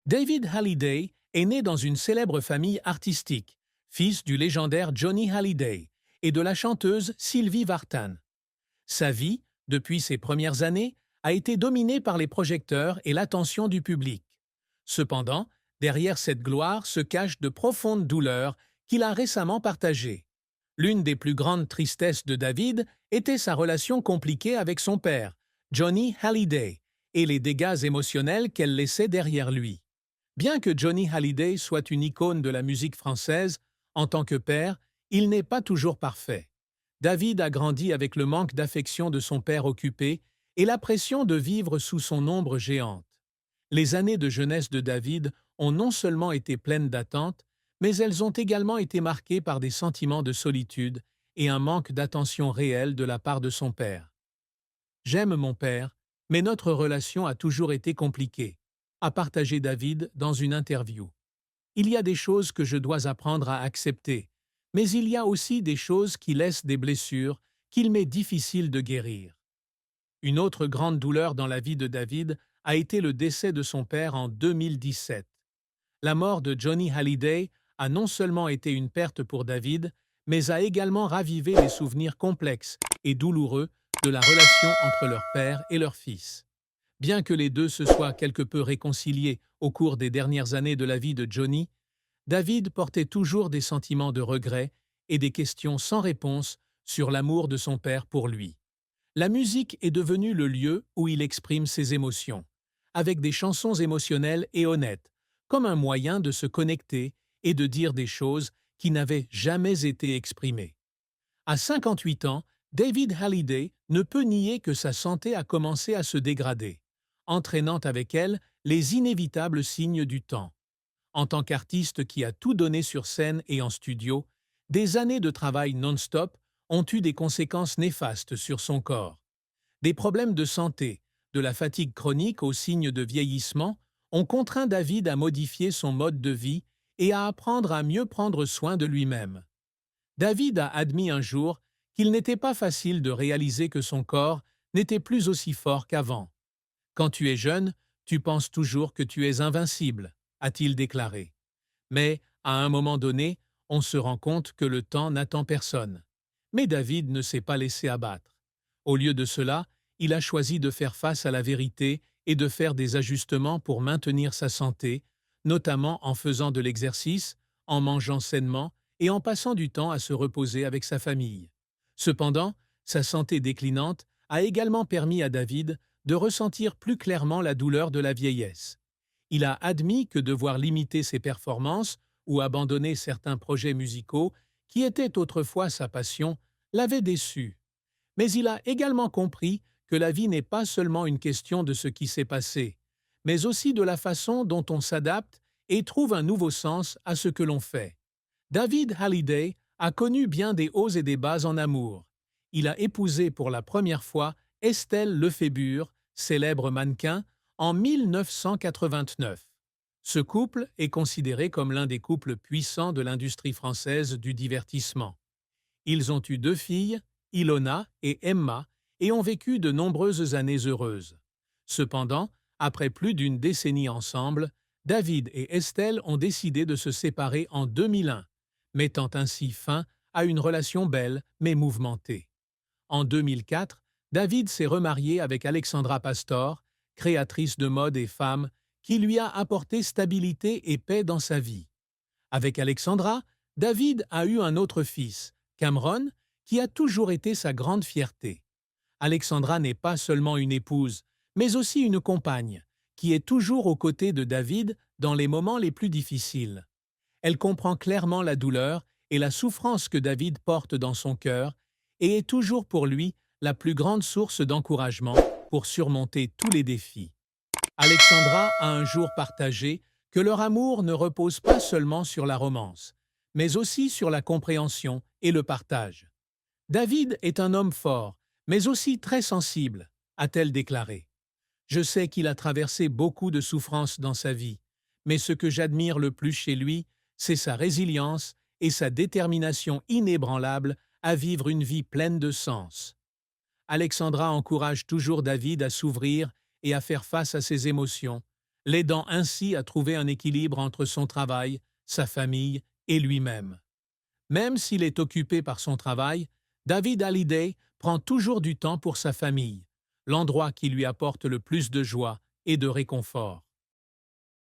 David Hallyday est né dans une célèbre famille artistique, fils du légendaire Johnny Hallyday et de la chanteuse Sylvie Vartan. Sa vie, depuis ses premières années, a été dominée par les projecteurs et l'attention du public. Cependant, derrière cette gloire se cachent de profondes douleurs qu'il a récemment partagées. L'une des plus grandes tristesses de David était sa relation compliquée avec son père, Johnny Hallyday, et les dégâts émotionnels qu'elle laissait derrière lui. Bien que Johnny Hallyday soit une icône de la musique française, en tant que père, il n'est pas toujours parfait. David a grandi avec le manque d'affection de son père occupé et la pression de vivre sous son ombre géante. Les années de jeunesse de David ont non seulement été pleines d'attentes, mais elles ont également été marquées par des sentiments de solitude et un manque d'attention réelle de la part de son père. J'aime mon père, mais notre relation a toujours été compliquée, a partagé David dans une interview. Il y a des choses que je dois apprendre à accepter, mais il y a aussi des choses qui laissent des blessures qu'il m'est difficile de guérir. Une autre grande douleur dans la vie de David a été le décès de son père en 2017. La mort de Johnny Hallyday a non seulement été une perte pour David, mais a également ravivé les souvenirs complexes et douloureux de la relation entre leur père et leur fils. Bien que les deux se soient quelque peu réconciliés au cours des dernières années de la vie de Johnny, David portait toujours des sentiments de regret et des questions sans réponse sur l'amour de son père pour lui. La musique est devenue le lieu où il exprime ses émotions, avec des chansons émotionnelles et honnêtes, comme un moyen de se connecter et de dire des choses qui n'avaient jamais été exprimées. À 58 ans, David Hallyday ne peut nier que sa santé a commencé à se dégrader, entraînant avec elle les inévitables signes du temps. En tant qu'artiste qui a tout donné sur scène et en studio, des années de travail non-stop ont eu des conséquences néfastes sur son corps. Des problèmes de santé, de la fatigue chronique aux signes de vieillissement, ont contraint David à modifier son mode de vie et à apprendre à mieux prendre soin de lui-même. David a admis un jour qu'il n'était pas facile de réaliser que son corps n'était plus aussi fort qu'avant. Quand tu es jeune, tu penses toujours que tu es invincible, a-t-il déclaré. Mais, à un moment donné, on se rend compte que le temps n'attend personne. Mais David ne s'est pas laissé abattre. Au lieu de cela, il a choisi de faire face à la vérité et de faire des ajustements pour maintenir sa santé, notamment en faisant de l'exercice, en mangeant sainement et en passant du temps à se reposer avec sa famille. Cependant, sa santé déclinante a également permis à David de ressentir plus clairement la douleur de la vieillesse. Il a admis que devoir limiter ses performances ou abandonner certains projets musicaux, qui étaient autrefois sa passion, l'avait déçu. Mais il a également compris que la vie n'est pas seulement une question de ce qui s'est passé, mais aussi de la façon dont on s'adapte et trouve un nouveau sens à ce que l'on fait. David Hallyday a connu bien des hauts et des bas en amour. Il a épousé pour la première fois Estelle Lefébure, célèbre mannequin, en 1989. Ce couple est considéré comme l'un des couples puissants de l'industrie française du divertissement. Ils ont eu deux filles, Ilona et Emma, et ont vécu de nombreuses années heureuses. Cependant, après plus d'une décennie ensemble, David et Estelle ont décidé de se séparer en 2001, mettant ainsi fin à une relation belle mais mouvementée. En 2004, David s'est remarié avec Alexandra Pastor, créatrice de mode et femme, qui lui a apporté stabilité et paix dans sa vie. Avec Alexandra, David a eu un autre fils, Cameron, qui a toujours été sa grande fierté. Alexandra n'est pas seulement une épouse, mais aussi une compagne, qui est toujours aux côtés de David dans les moments les plus difficiles. Elle comprend clairement la douleur et la souffrance que David porte dans son cœur et est toujours pour lui la plus grande source d'encouragement pour surmonter tous les défis. Alexandra a un jour partagé que leur amour ne repose pas seulement sur la romance, mais aussi sur la compréhension et le partage. David est un homme fort, mais aussi très sensible, a-t-elle déclaré. Je sais qu'il a traversé beaucoup de souffrances dans sa vie, mais ce que j'admire le plus chez lui, c'est sa résilience et sa détermination inébranlable à vivre une vie pleine de sens. Alexandra encourage toujours David à s'ouvrir et à faire face à ses émotions, l'aidant ainsi à trouver un équilibre entre son travail, sa famille et lui-même. Même s'il est occupé par son travail, David Hallyday prend toujours du temps pour sa famille, l'endroit qui lui apporte le plus de joie et de réconfort.